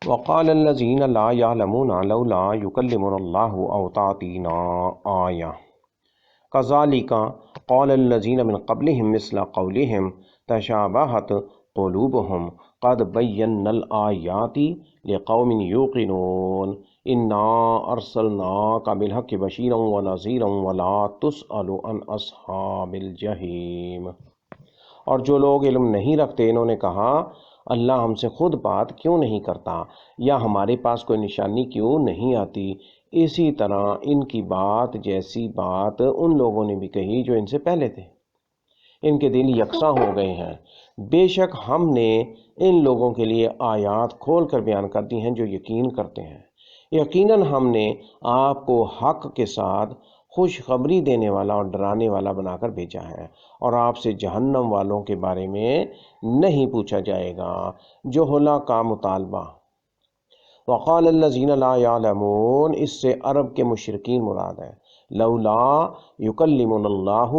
وقال الذين لا يعلمون لولا يكلمنا الله أو تعطينا آية كذلك قال الذين من قبلهم مثل قولهم تشابهت قلوبهم قد بينا الآيات لقوم يوقنون إنا أرسلناك بالحق بشيرا ونذيرا ولا تسأل عن أصحاب الجحيم۔ اور جو لوگ علم نہیں رکھتے انہوں نے کہا اللہ ہم سے خود بات کیوں نہیں کرتا یا ہمارے پاس کوئی نشانی کیوں نہیں آتی۔ اسی طرح ان کی بات جیسی بات ان لوگوں نے بھی کہی جو ان سے پہلے تھے، ان کے دل یکساں ہو گئے ہیں۔ بے شک ہم نے ان لوگوں کے لیے آیات کھول کر بیان کر دی ہیں جو یقین کرتے ہیں۔ یقیناً ہم نے آپ کو حق کے ساتھ خوشخبری دینے والا اور ڈرانے والا بنا کر بھیجا ہے، اور آپ سے جہنم والوں کے بارے میں نہیں پوچھا جائے گا۔ جوہلا کا مطالبہ۔ وقال الذین لا یعلمون، اس سے عرب کے مشرکین مراد ہے۔ لولا یکلمنا اللہ،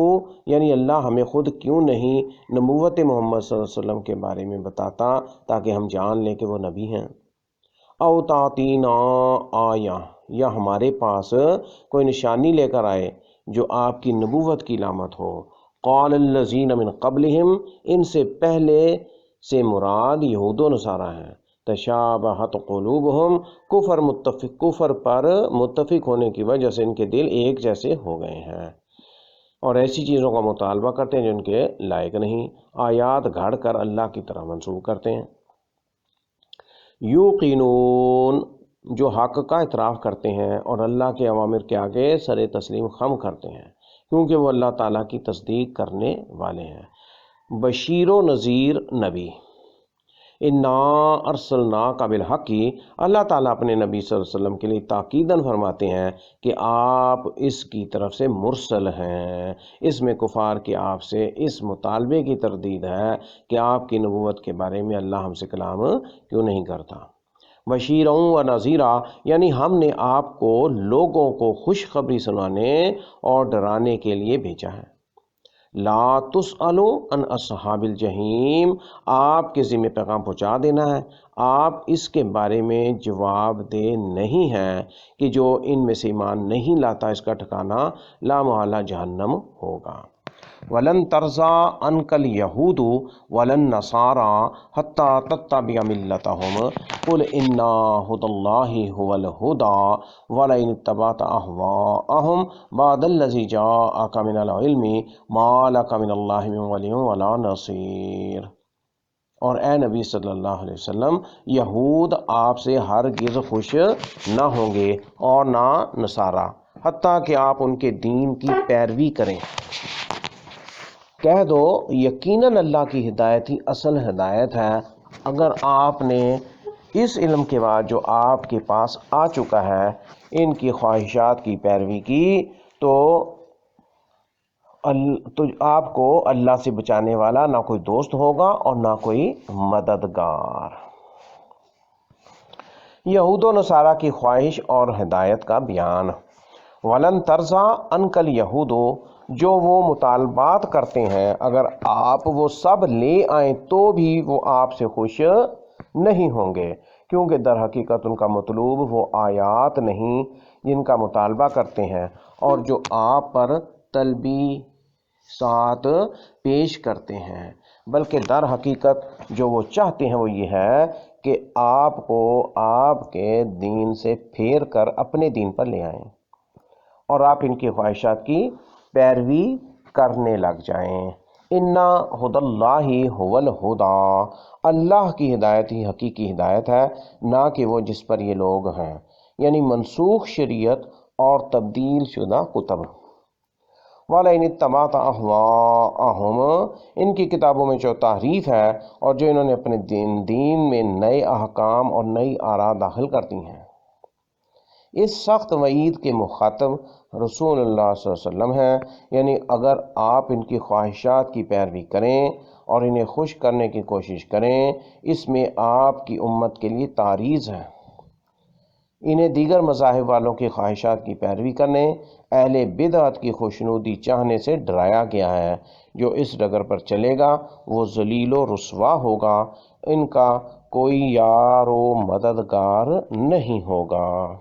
یعنی اللہ ہمیں خود کیوں نہیں نبوت محمد صلی اللہ علیہ وسلم کے بارے میں بتاتا تاکہ ہم جان لیں کہ وہ نبی ہیں۔ او تعطینا آیہ، یا ہمارے پاس کوئی نشانی لے کر آئے جو آپ کی نبوت کی علامت ہو۔ قال الذین من قبلہم، ان سے پہلے سے مراد یہود و نصارہ ہیں۔ تشابہت قلوبہم، کفر پر متفق ہونے کی وجہ سے ان کے دل ایک جیسے ہو گئے ہیں اور ایسی چیزوں کا مطالبہ کرتے ہیں جو ان کے لائق نہیں، آیات گھڑ کر اللہ کی طرح منسوب کرتے ہیں۔ یوقنون، جو حق کا اعتراف کرتے ہیں اور اللہ کے اوامر کے آگے سر تسلیم خم کرتے ہیں کیونکہ وہ اللہ تعالیٰ کی تصدیق کرنے والے ہیں۔ بشیر و نذیر نبی۔ انا ارسلناک بالحق، اللہ تعالیٰ اپنے نبی صلی اللہ علیہ وسلم کے لیے تاکیداً فرماتے ہیں کہ آپ اس کی طرف سے مرسل ہیں۔ اس میں کفار کی آپ سے اس مطالبے کی تردید ہے کہ آپ کی نبوت کے بارے میں اللہ ہم سے کلام کیوں نہیں کرتا۔ بشیرا و نذیرا، یعنی ہم نے آپ کو لوگوں کو خوشخبری سنانے اور ڈرانے کے لیے بھیجا ہے۔ لا تسألوا عن اصحاب الجحیم، آپ کے ذمہ پیغام پہنچا دینا ہے، آپ اس کے بارے میں جواب دہ نہیں ہیں کہ جو ان میں سے ایمان نہیں لاتا اس کا ٹھکانہ لامحالہ جہنم ہوگا۔ وَلَن تَرْضَىٰ عَنْكَ الْيَهُودُ وَلَا النَّصَارَىٰ حَتَّىٰ تَتَّبِعَ مِلَّتَهُمْ قُلْ إِنَّ هُدَى اللَّهِ هُوَ الْهُدَىٰ وَلَئِنِ اتَّبَعْتَ أَهْوَاءَهُمْ بَعْدَ الَّذِي جَاءَكَ مِنَ الْعِلْمِ مَا لَكَ مِنَ اللَّهِ مِن وَلِيٍّ وَلَا نَصِيرٍ۔ اور اے نبی صلی اللہ علیہ وسلم، یہود آپ سے ہرگز خوش نہ ہوں گے اور نہ نصارہ، حتیٰ کہ آپ ان کے دین کی پیروی کریں۔ کہہ دو یقیناً اللہ کی ہدایت ہی اصل ہدایت ہے۔ اگر آپ نے اس علم کے بعد جو آپ کے پاس آ چکا ہے ان کی خواہشات کی پیروی کی تو آپ کو اللہ سے بچانے والا نہ کوئی دوست ہوگا اور نہ کوئی مددگار۔ یہود و نصارہ کی خواہش اور ہدایت کا بیان۔ وَلَن تَرْضَىٰ عَنْكَ الْيَهُودُ، جو وہ مطالبات کرتے ہیں اگر آپ وہ سب لے آئیں تو بھی وہ آپ سے خوش نہیں ہوں گے، کیونکہ در حقیقت ان کا مطلوب وہ آیات نہیں جن کا مطالبہ کرتے ہیں اور جو آپ پر تلبیسات پیش کرتے ہیں، بلکہ در حقیقت جو وہ چاہتے ہیں وہ یہ ہے کہ آپ کو آپ کے دین سے پھیر کر اپنے دین پر لے آئیں اور آپ ان کی خواہشات کی پیروی کرنے لگ جائیں۔ انا ہدی اللہ هو الہدیٰ، اللہ کی ہدایت ہی حقیقی ہدایت ہے، نہ کہ وہ جس پر یہ لوگ ہیں، یعنی منسوخ شریعت اور تبدیل شدہ کتب۔ وَلَئِنِ اتَّبَعْتَ أَهْوَاءَهُمْ، ان کی کتابوں میں جو تحریف ہے اور جو انہوں نے اپنے دین میں نئے احکام اور نئی آراء داخل کرتی ہیں۔ اس سخت وعید کے مخاطب رسول اللہ صلی اللہ علیہ وسلم ہیں، یعنی اگر آپ ان کی خواہشات کی پیروی کریں اور انہیں خوش کرنے کی کوشش کریں، اس میں آپ کی امت کے لیے تعریض ہے۔ انہیں دیگر مذاہب والوں کی خواہشات کی پیروی کرنے، اہل بدعت کی خوشنودی چاہنے سے ڈرایا گیا ہے۔ جو اس ڈگر پر چلے گا وہ ذلیل و رسوا ہوگا۔ ان کا کوئی یار و مددگار نہیں ہوگا۔